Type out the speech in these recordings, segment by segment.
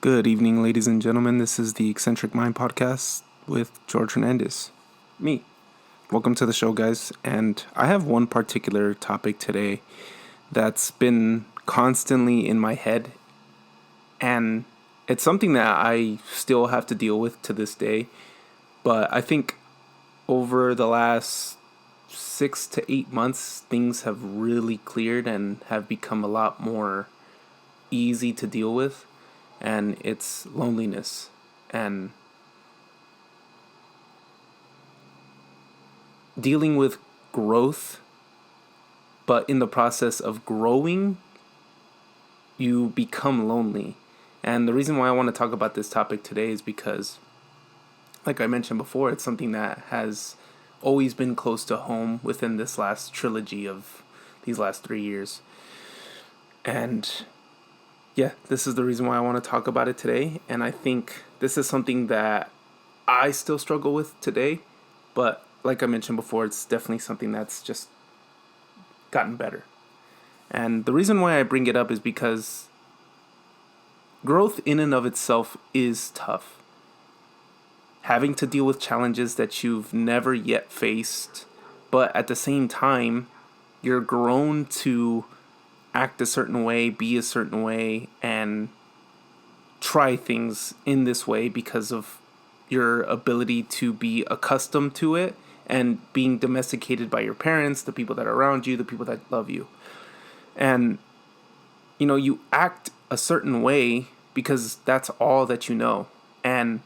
Good evening, ladies and gentlemen. This is the Eccentric Mind Podcast with George Hernandez. Me. Welcome to the show, guys. And I have one particular topic today that's been constantly in my head. And it's something that I still have to deal with to this day. But I think over the last 6 to 8 months, things have really cleared and have become a lot more easy to deal with. And it's loneliness and dealing with growth, but in the process of growing, you become lonely. And the reason why I want to talk about this topic today is because, like I mentioned before, it's something that has always been close to home within this last trilogy of these last 3 years. And yeah, this is the reason why I want to talk about it today. And I think this is something that I still struggle with today. But like I mentioned before, it's definitely something that's just gotten better. And the reason why I bring it up is because growth in and of itself is tough. Having to deal with challenges that you've never yet faced, but at the same time, you're grown to act a certain way, be a certain way, and try things in this way because of your ability to be accustomed to it and being domesticated by your parents, the people that are around you, the people that love you. And, you act a certain way because that's all that you know. And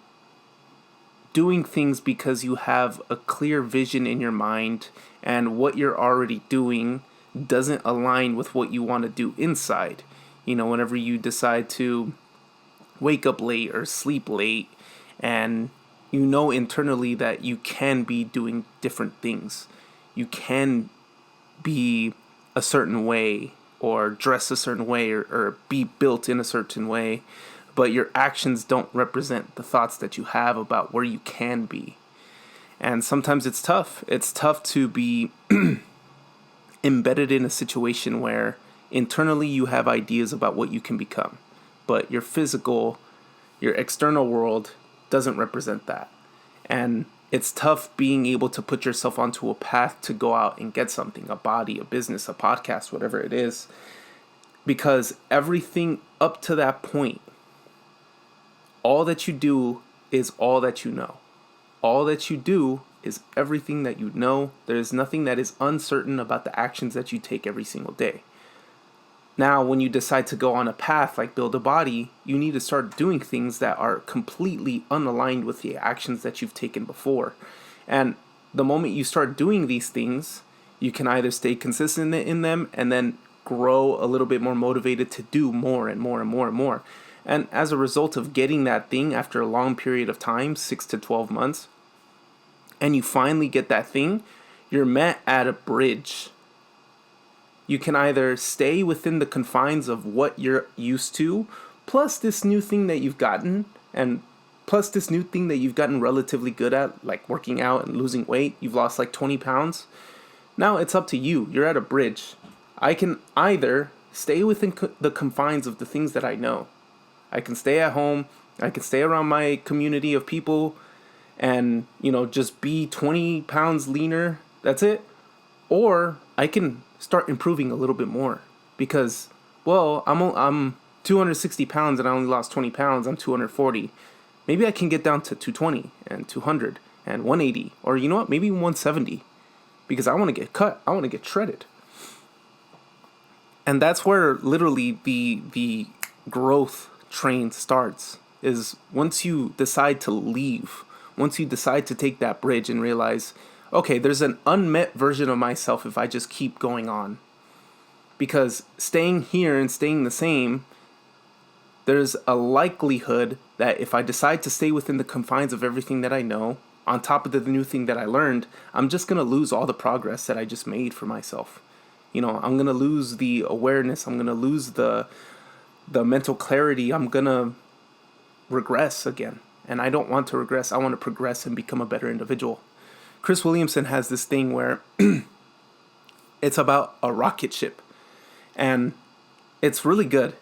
doing things because you have a clear vision in your mind and what you're already doing doesn't align with what you want to do inside. Whenever you decide to wake up late or sleep late, and internally that you can be doing different things. You can be a certain way or dress a certain way or be built in a certain way, but your actions don't represent the thoughts that you have about where you can be. And sometimes it's tough. It's tough to be embedded in a situation where internally you have ideas about what you can become, but your external world doesn't represent that. And it's tough being able to put yourself onto a path to go out and get something, a body, a business, a podcast, whatever it is, because everything up to that point, all that you do is all that you know. All that you do is everything that you know. There is nothing that is uncertain about the actions that you take every single day. Now, when you decide to go on a path like build a body, you need to start doing things that are completely unaligned with the actions that you've taken before. And the moment you start doing these things, you can either stay consistent in them and then grow a little bit more motivated to do more and more and more and more. And as a result of getting that thing after a long period of time, 6 to 12 months, and you finally get that thing, you're met at a bridge. You can either stay within the confines of what you're used to, plus this new thing that you've gotten, and plus this new thing that you've gotten relatively good at, like working out and losing weight. You've lost like 20 pounds. Now it's up to you. You're at a bridge. I can either stay within the confines of the things that I know. I can stay at home. I can stay around my community of people and, just be 20 pounds leaner. That's it. Or I can start improving a little bit more because, I'm 260 pounds and I only lost 20 pounds. I'm 240. Maybe I can get down to 220 and 200 and 180 or maybe 170 because I want to get cut. I want to get shredded. And that's where literally the growth train starts, is once you decide to leave, once you decide to take that bridge and realize, okay, there's an unmet version of myself if I just keep going on. Because staying here and staying the same, there's a likelihood that if I decide to stay within the confines of everything that I know, on top of the new thing that I learned, I'm just going to lose all the progress that I just made for myself. I'm going to lose the awareness. I'm going to lose the mental clarity. I'm going to regress again. And I don't want to regress. I want to progress and become a better individual. Chris Williamson has this thing where it's about a rocket ship. And it's really good.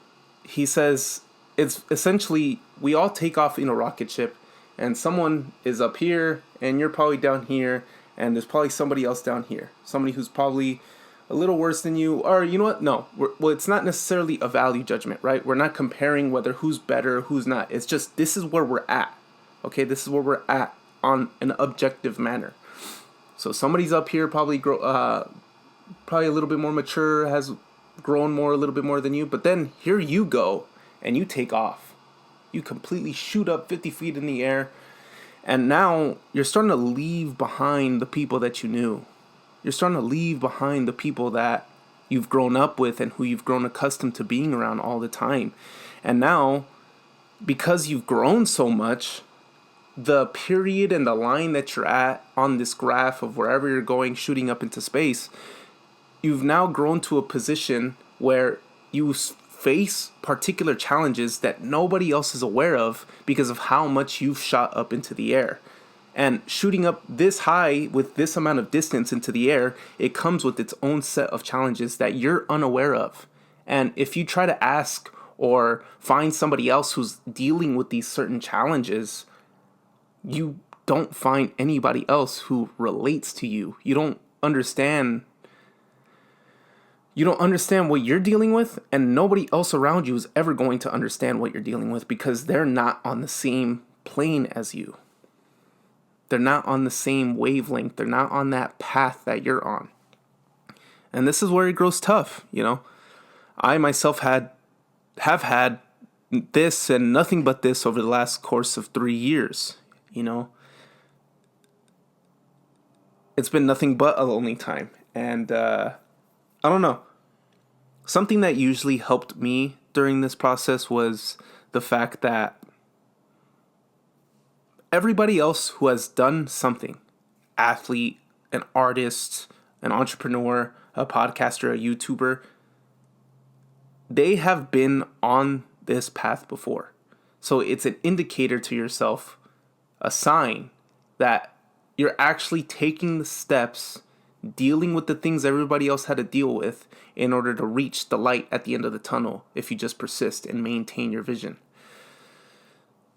He says it's essentially we all take off in a rocket ship, and someone is up here, and you're probably down here, and there's probably somebody else down here, somebody who's probably a little worse than you, or you know what? No, well, it's not necessarily a value judgment, right? We're not comparing whether who's better, who's not. It's just this is where we're at. Okay, this is where we're at on an objective manner. So somebody's up here, probably probably a little bit more mature, has grown more, a little bit more than you. But then here you go, and you take off. You completely shoot up 50 feet in the air, and now you're starting to leave behind the people that you knew. You're starting to leave behind the people that you've grown up with and who you've grown accustomed to being around all the time. And now, because you've grown so much, the period and the line that you're at on this graph of wherever you're going, shooting up into space, you've now grown to a position where you face particular challenges that nobody else is aware of because of how much you've shot up into the air. And shooting up this high with this amount of distance into the air, it comes with its own set of challenges that you're unaware of. And if you try to ask or find somebody else who's dealing with these certain challenges, you don't find anybody else who relates to you. You don't understand what you're dealing with, and nobody else around you is ever going to understand what you're dealing with because they're not on the same plane as you. They're not on the same wavelength. They're not on that path that you're on. And this is where it grows tough, you know. I myself have had this and nothing but this over the last course of 3 years. You know, it's been nothing but a lonely time. And I don't know. Something that usually helped me during this process was the fact that everybody else who has done something, athlete, an artist, an entrepreneur, a podcaster, a YouTuber, they have been on this path before. So it's an indicator to yourself, a sign that you're actually taking the steps, dealing with the things everybody else had to deal with in order to reach the light at the end of the tunnel if you just persist and maintain your vision.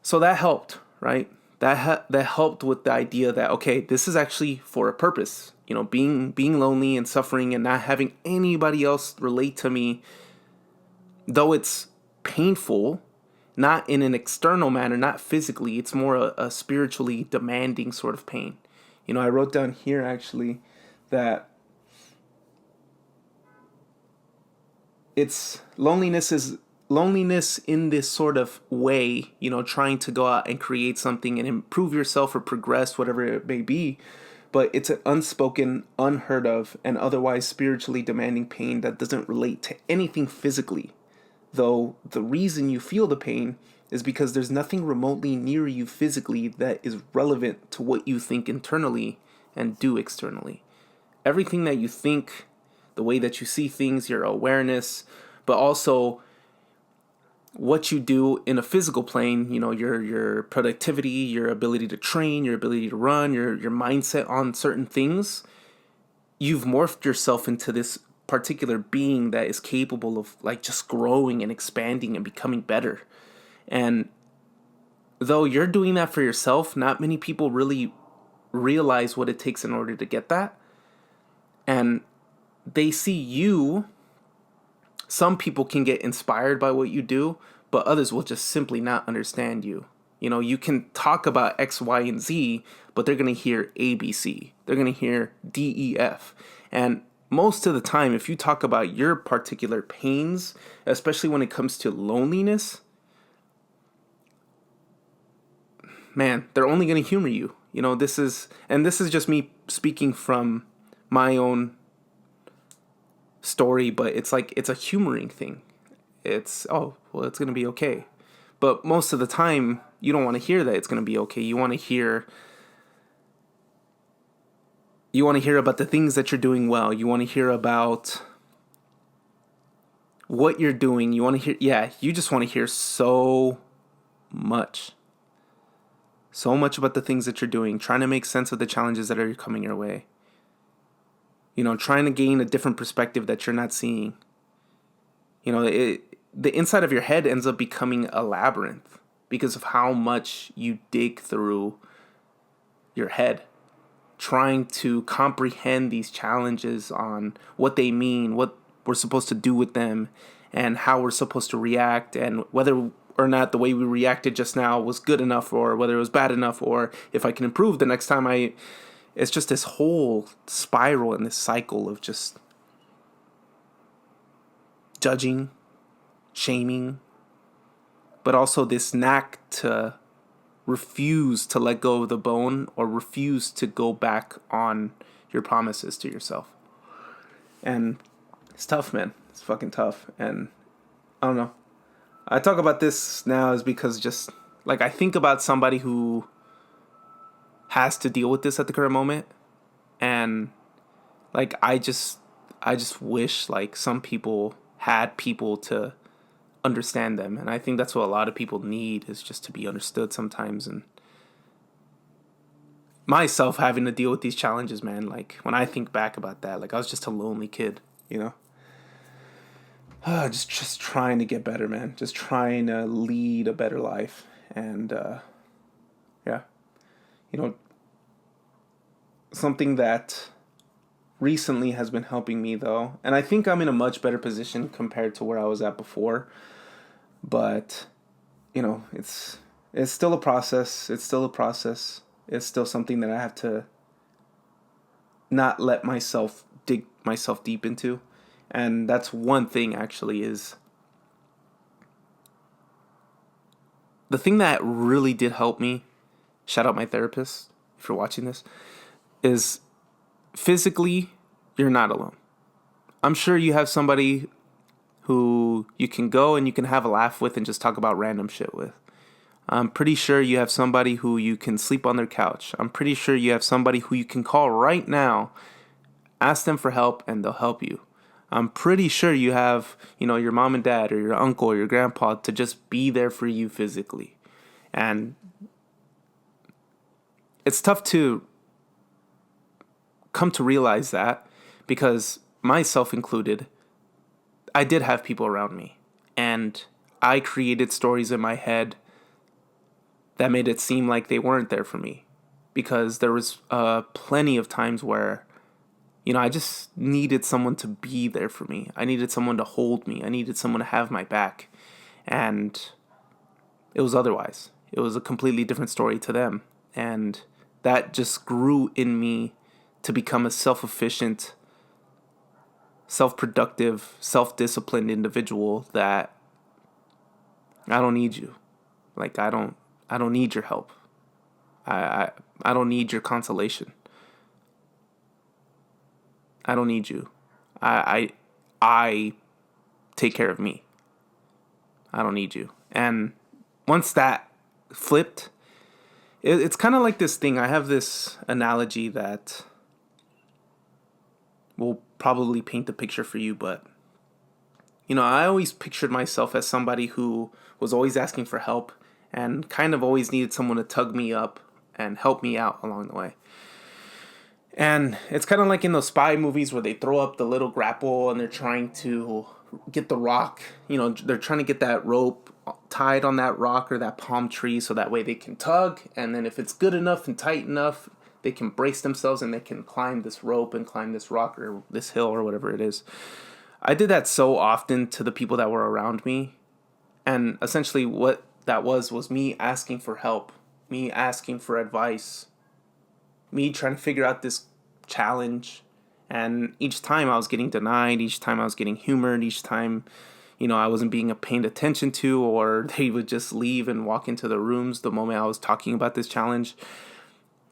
So that helped, right? That helped with the idea that, okay, this is actually for a purpose. You know, being lonely and suffering and not having anybody else relate to me, though it's painful, not in an external manner, not physically. It's more a spiritually demanding sort of pain. You know, I wrote down here actually that it's loneliness in this sort of way, you know, trying to go out and create something and improve yourself or progress, whatever it may be. But it's an unspoken, unheard of, and otherwise spiritually demanding pain that doesn't relate to anything physically. Though the reason you feel the pain is because there's nothing remotely near you physically that is relevant to what you think internally and do externally. Everything that you think, the way that you see things, your awareness, but also what you do in a physical plane, you know, your productivity, your ability to train, your ability to run, your mindset on certain things, you've morphed yourself into this particular being that is capable of like just growing and expanding and becoming better. And though you're doing that for yourself, not many people really realize what it takes in order to get that. And they see you. Some people can get inspired by what you do, but others will just simply not understand you. You know, you can talk about X, Y, and Z, but they're going to hear A, B, C. They're going to hear D, E, F. And most of the time, if you talk about your particular pains, especially when it comes to loneliness, man, they're only going to humor you. You know, this is just me speaking from my own story, but it's like, it's a humoring thing. It's, oh, well, it's going to be okay. But most of the time, you don't want to hear that it's going to be okay. You want to hear about the things that you're doing well. You want to hear about what you're doing. You want to hear, you just want to hear so much about the things that you're doing, trying to make sense of the challenges that are coming your way. You know, trying to gain a different perspective that you're not seeing. You know, the inside of your head ends up becoming a labyrinth because of how much you dig through your head trying to comprehend these challenges on what they mean, what we're supposed to do with them, and how we're supposed to react, and whether or not the way we reacted just now was good enough, or whether it was bad enough, or if I can improve the next time It's just this whole spiral and this cycle of just judging, shaming, but also this knack to refuse to let go of the bone or refuse to go back on your promises to yourself. And it's tough, man. It's fucking tough. And I don't know. I talk about this now is because just like I think about somebody who has to deal with this at the current moment, and like I just wish like some people had people to understand them, and I think that's what a lot of people need, is just to be understood sometimes. And myself having to deal with these challenges, man, like when I think back about that, like I was just a lonely kid, you know. Just trying to get better, man. Just trying to lead a better life. And yeah, you know, something that recently has been helping me though, and I think I'm in a much better position compared to where I was at before, but you know, it's still a process. It's still something that I have to not let myself dig myself deep into. And that's one thing, actually, is the thing that really did help me, shout out my therapist if you're watching this, is physically, you're not alone. I'm sure you have somebody who you can go and you can have a laugh with and just talk about random shit with. I'm pretty sure you have somebody who you can sleep on their couch. I'm pretty sure you have somebody who you can call right now, ask them for help, and they'll help you. I'm pretty sure you have, you know, your mom and dad or your uncle or your grandpa to just be there for you physically. And it's tough to come to realize that, because myself included, I did have people around me. And I created stories in my head that made it seem like they weren't there for me. Because there was plenty of times where, you know, I just needed someone to be there for me. I needed someone to hold me. I needed someone to have my back. And it was otherwise. It was a completely different story to them. And that just grew in me to become a self-efficient, self-productive, self-disciplined individual that I don't need you. Like, I don't need your help. I don't need your consolation. I don't need you. I take care of me. I don't need you. And once that flipped, it's kind of like this thing. I have this analogy that will probably paint the picture for you, but you know, I always pictured myself as somebody who was always asking for help and kind of always needed someone to tug me up and help me out along the way. And it's kind of like in those spy movies where they throw up the little grapple and they're trying to get the rock, you know, they're trying to get that rope tied on that rock or that palm tree so that way they can tug. And then if it's good enough and tight enough, they can brace themselves and they can climb this rope and climb this rock or this hill or whatever it is. I did that so often to the people that were around me. And essentially what that was me asking for help, me asking for advice, me trying to figure out this challenge. And each time I was getting denied, each time I was getting humored, each time, you know, I wasn't being paid attention to, or they would just leave and walk into the rooms the moment I was talking about this challenge,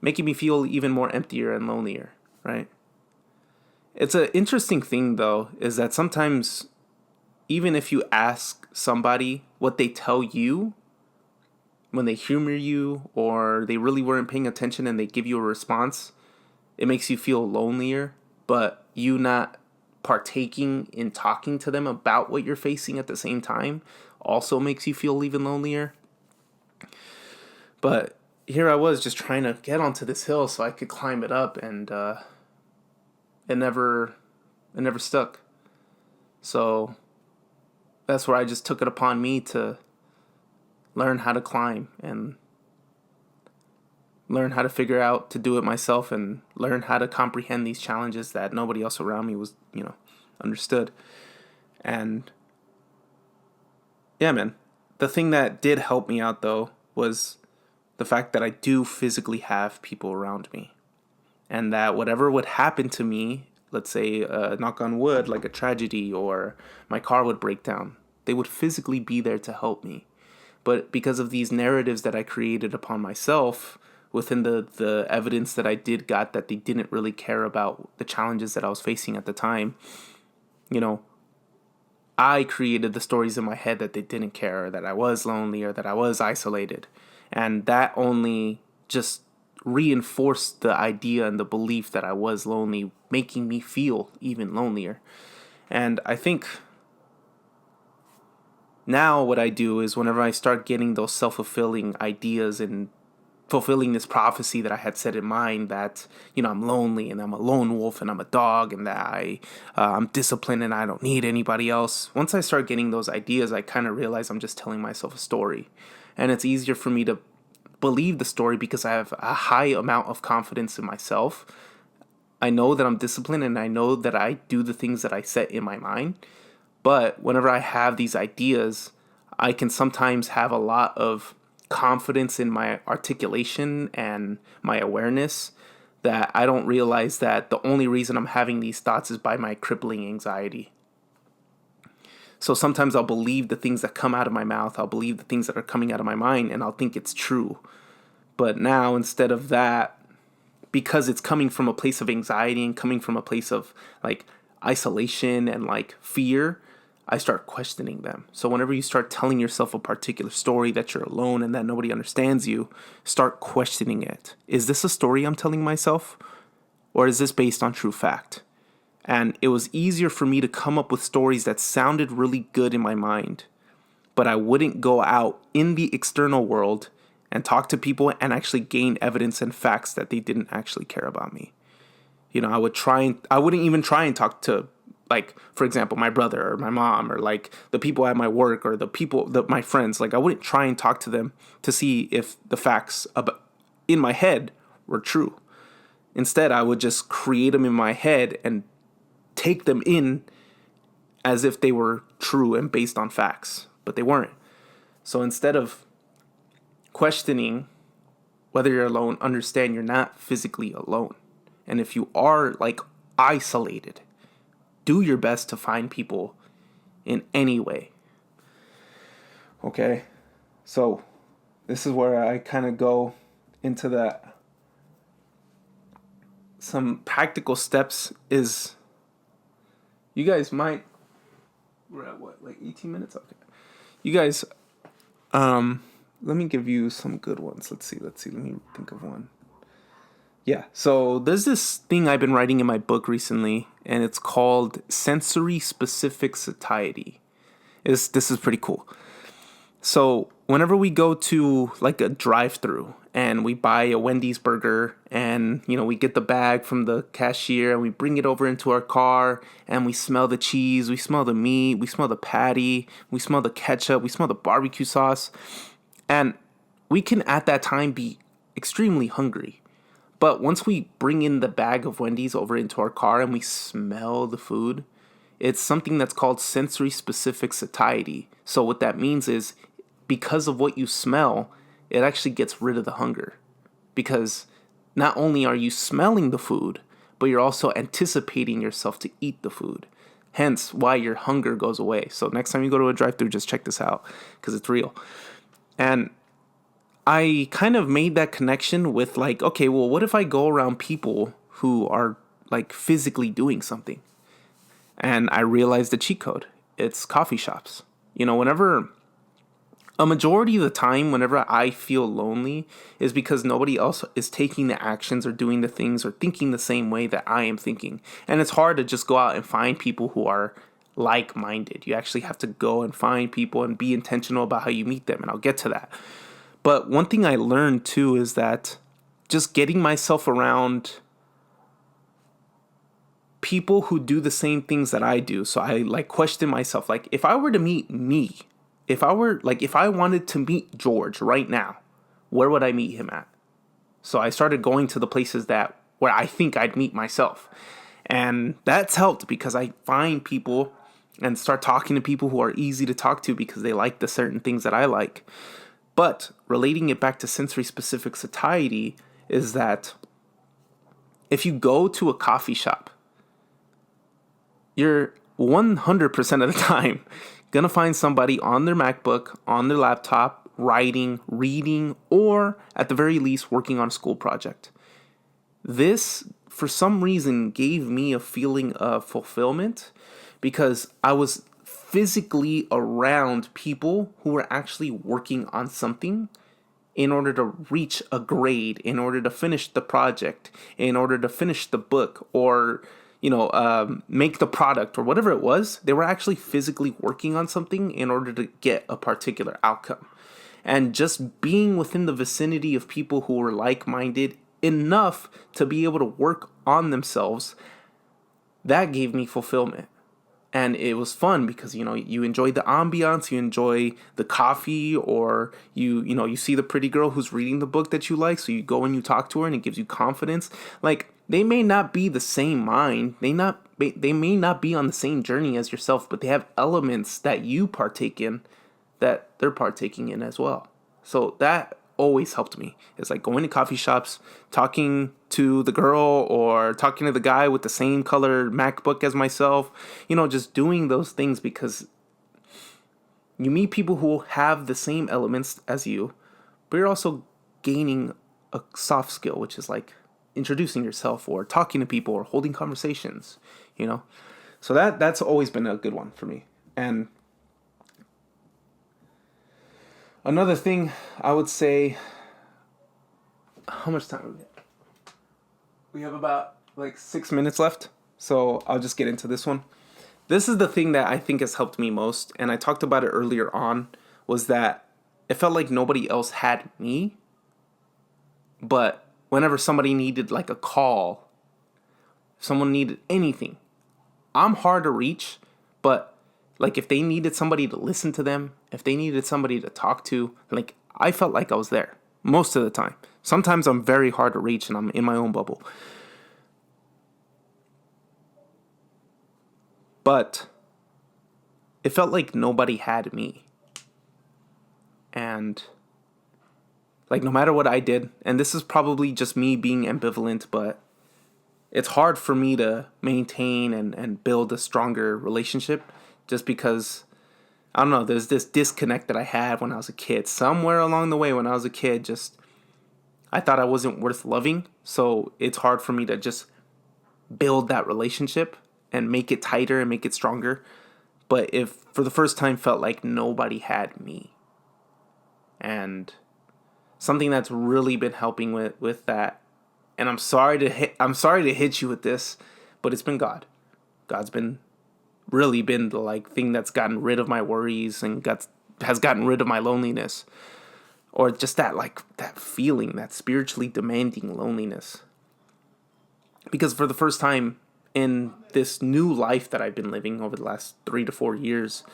making me feel even more emptier and lonelier, right? It's an interesting thing, though, is that sometimes even if you ask somebody what they tell you when they humor you or they really weren't paying attention and they give you a response, it makes you feel lonelier, but you not partaking in talking to them about what you're facing at the same time also makes you feel even lonelier. But here I was just trying to get onto this hill so I could climb it up, and it never stuck. So that's where I just took it upon me to learn how to climb and learn how to figure out to do it myself and learn how to comprehend these challenges that nobody else around me was, understood. And yeah, man, the thing that did help me out though was the fact that I do physically have people around me, and that whatever would happen to me, let's say, knock on wood, like a tragedy or my car would break down, they would physically be there to help me. But because of these narratives that I created upon myself within the evidence that I did got that they didn't really care about the challenges that I was facing at the time, I created the stories in my head that they didn't care, or that I was lonely, or that I was isolated. And that only just reinforced the idea and the belief that I was lonely, making me feel even lonelier. And I think now what I do is whenever I start getting those self-fulfilling ideas and fulfilling this prophecy that I had set in mind that, I'm lonely and I'm a lone wolf and I'm a dog and that I'm disciplined and I don't need anybody else. Once I start getting those ideas, I kind of realize I'm just telling myself a story. And it's easier for me to believe the story because I have a high amount of confidence in myself. I know that I'm disciplined and I know that I do the things that I set in my mind. But whenever I have these ideas, I can sometimes have a lot of confidence in my articulation and my awareness that I don't realize that the only reason I'm having these thoughts is by my crippling anxiety. So sometimes I'll believe the things that come out of my mouth, I'll believe the things that are coming out of my mind, and I'll think it's true. But now, instead of that, because it's coming from a place of anxiety and coming from a place of like isolation and like fear, I start questioning them. So whenever you start telling yourself a particular story that you're alone and that nobody understands you, start questioning it. Is this a story I'm telling myself? Or is this based on true fact? And it was easier for me to come up with stories that sounded really good in my mind, but I wouldn't go out in the external world and talk to people and actually gain evidence and facts that they didn't actually care about me. I wouldn't even try and talk to, like, for example, my brother or my mom or like the people at my work or my friends. Like, I wouldn't try and talk to them to see if the facts in my head were true. Instead, I would just create them in my head and take them in as if they were true and based on facts, but they weren't. So instead of questioning whether you're alone, understand you're not physically alone. And if you are like isolated, do your best to find people in any way. Okay? So this is where I kind of go into that. Some practical steps is, you guys might, we're at what, like 18 minutes? Okay. You guys, let me give you some good ones. Let's see. Let me think of one. Yeah. So there's this thing I've been writing in my book recently, and it's called sensory specific satiety. This is pretty cool. So whenever we go to like a drive-through and we buy a Wendy's burger and, we get the bag from the cashier and we bring it over into our car and we smell the cheese, we smell the meat, we smell the patty, we smell the ketchup, we smell the barbecue sauce. And we can at that time be extremely hungry. But once we bring in the bag of Wendy's over into our car and we smell the food, it's something that's called sensory specific satiety. So what that means is, because of what you smell, it actually gets rid of the hunger. Because not only are you smelling the food, but you're also anticipating yourself to eat the food. Hence why your hunger goes away. So next time you go to a drive-thru, just check this out because it's real. And I kind of made that connection with like, okay, well, what if I go around people who are like physically doing something? And I realized the cheat code. It's coffee shops. A majority of the time, whenever I feel lonely, is because nobody else is taking the actions or doing the things or thinking the same way that I am thinking. And it's hard to just go out and find people who are like-minded. You actually have to go and find people and be intentional about how you meet them. And I'll get to that. But one thing I learned too is that just getting myself around people who do the same things that I do. So I like question myself, like if I were to meet me, if I wanted to meet George right now, where would I meet him at? So I started going to the places that where I think I'd meet myself. And that's helped because I find people and start talking to people who are easy to talk to because they like the certain things that I like. But relating it back to sensory specific satiety is that if you go to a coffee shop, you're 100% of the time going to find somebody on their MacBook, on their laptop, writing, reading, or at the very least working on a school project. This, for some reason, gave me a feeling of fulfillment because I was physically around people who were actually working on something in order to reach a grade, in order to finish the project, in order to finish the book, or make the product or whatever it was. They were actually physically working on something in order to get a particular outcome. And just being within the vicinity of people who were like-minded enough to be able to work on themselves, that gave me fulfillment. And it was fun because, you enjoy the ambiance, you enjoy the coffee, or you see the pretty girl who's reading the book that you like. So you go and you talk to her and it gives you confidence. Like, they may not be the same mind. They may not be on the same journey as yourself, but they have elements that you partake in that they're partaking in as well. So that always helped me. It's like going to coffee shops, talking to the girl or talking to the guy with the same color MacBook as myself, just doing those things because you meet people who have the same elements as you, but you're also gaining a soft skill, which is like introducing yourself or talking to people or holding conversations, So that's always been a good one for me. And another thing I would say, how much time do we have? We have about 6 minutes left, so I'll just get into this one. This is the thing that I think has helped me most, and I talked about it earlier on, was that it felt like nobody else had me, but whenever somebody needed a call, someone needed anything, I'm hard to reach, but if they needed somebody to listen to them, if they needed somebody to talk to, I felt like I was there most of the time. Sometimes I'm very hard to reach and I'm in my own bubble. But it felt like nobody had me. And no matter what I did, and this is probably just me being ambivalent, but it's hard for me to maintain and build a stronger relationship just because, I don't know, there's this disconnect that I had when I was a kid. Somewhere along the way when I was a kid, I thought I wasn't worth loving. So it's hard for me to just build that relationship and make it tighter and make it stronger. But if for the first time felt like nobody had me. And something that's really been helping with that, and I'm sorry to hit you with this, but it's been God. God's really been the thing that's gotten rid of my worries and has gotten rid of my loneliness, or just that that feeling, that spiritually demanding loneliness. Because for the first time in this new life that I've been living over the last 3 to 4 years,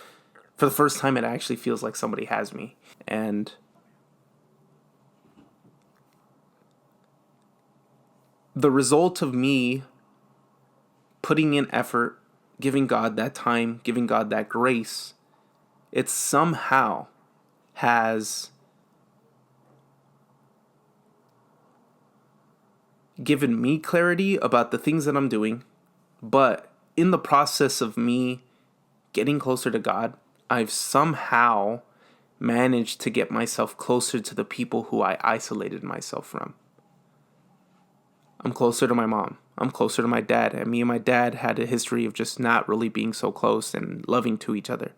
for the first time it actually feels like somebody has me. And the result of me putting in effort, giving God that time, giving God that grace, it somehow has given me clarity about the things that I'm doing. But in the process of me getting closer to God, I've somehow managed to get myself closer to the people who I isolated myself from. I'm closer to my mom. I'm closer to my dad. And me and my dad had a history of just not really being so close and loving to each other.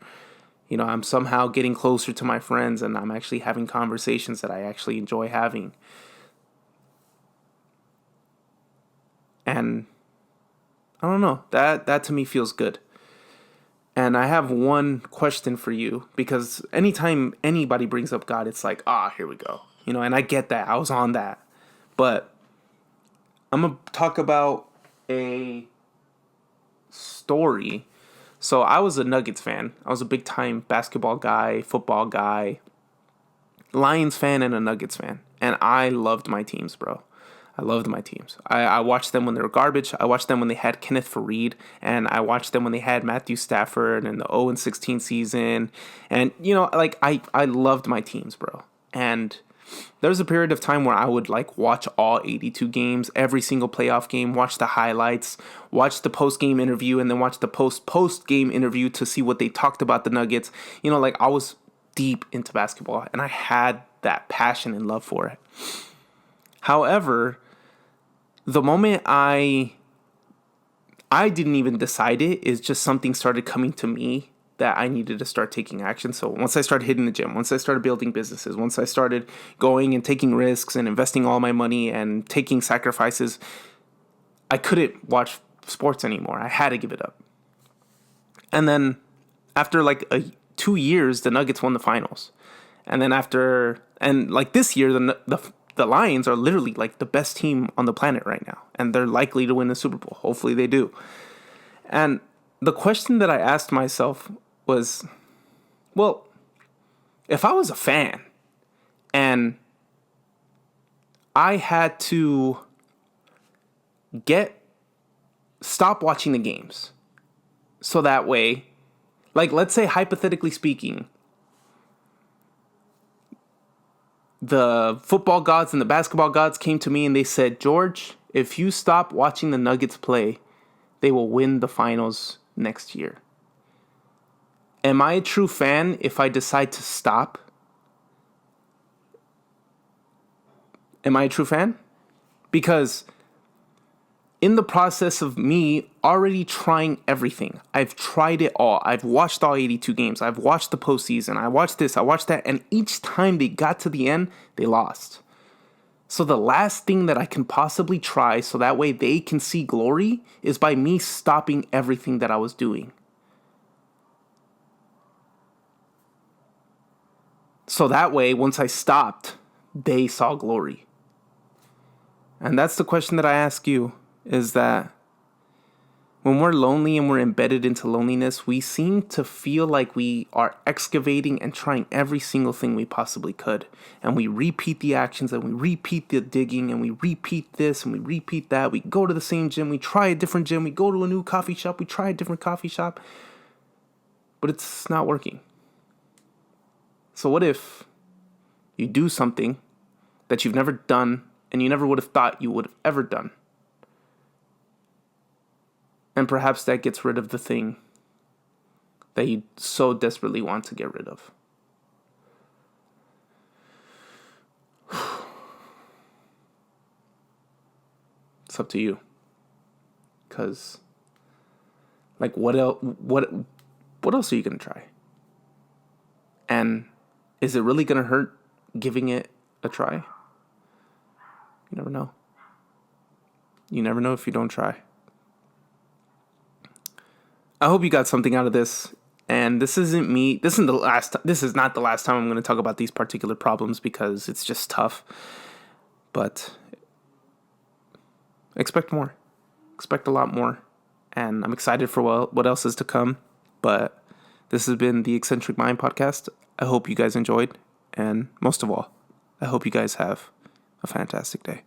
I'm somehow getting closer to my friends and I'm actually having conversations that I actually enjoy having. And I don't know, that to me feels good. And I have one question for you, because anytime anybody brings up God, it's like, here we go. And I get that. I was on that. But I'm going to talk about a story. So I was a Nuggets fan. I was a big time basketball guy, football guy, Lions fan, and a Nuggets fan. And I loved my teams, bro. I loved my teams. I watched them when they were garbage. I watched them when they had Kenneth Faried, and I watched them when they had Matthew Stafford and the 0-16 season. And, you know, like, I loved my teams, bro. And there was a period of time where I would, like, watch all 82 games, every single playoff game, watch the highlights, watch the post-game interview, and then watch the post-game interview to see what they talked about the Nuggets. You know, like, I was deep into basketball, and I had that passion and love for it. However, the moment I didn't even decide it, is just something started coming to me that I needed to start taking action. So once I started hitting the gym, once I started building businesses, once I started going and taking risks and investing all my money and taking sacrifices, I couldn't watch sports anymore. I had to give it up. And then after like 2 years, the Nuggets won the finals. And then this year, the Lions are literally like the best team on the planet right now. And they're likely to win the Super Bowl. Hopefully they do. And the question that I asked myself was, well, if I was a fan and I had to stop watching the games so that way, like, let's say hypothetically speaking, the football gods and the basketball gods came to me and they said, George, if you stop watching the Nuggets play, they will win the finals next year. Am I a true fan if I decide to stop? Am I a true fan? Because in the process of me already trying everything, I've tried it all. I've watched all 82 games. I've watched the postseason. I watched this. I watched that. And each time they got to the end, they lost. So the last thing that I can possibly try so that way they can see glory is by me stopping everything that I was doing. So that way, once I stopped, they saw glory. And that's the question that I ask you, is that when we're lonely and we're embedded into loneliness, we seem to feel like we are excavating and trying every single thing we possibly could. And we repeat the actions and we repeat the digging and we repeat this and we repeat that. We go to the same gym, we try a different gym, we go to a new coffee shop, we try a different coffee shop. But it's not working. So what if you do something that you've never done and you never would have thought you would have ever done? And perhaps that gets rid of the thing that you so desperately want to get rid of. It's up to you. Because, like, what else are you going to try? And is it really going to hurt giving it a try? You never know. You never know if you don't try. I hope you got something out of this. And this isn't me. This is not the last time I'm going to talk about these particular problems because it's just tough. But expect more. Expect a lot more. And I'm excited for what else is to come. But this has been the Eccentric Mind podcast. I hope you guys enjoyed. And most of all, I hope you guys have a fantastic day.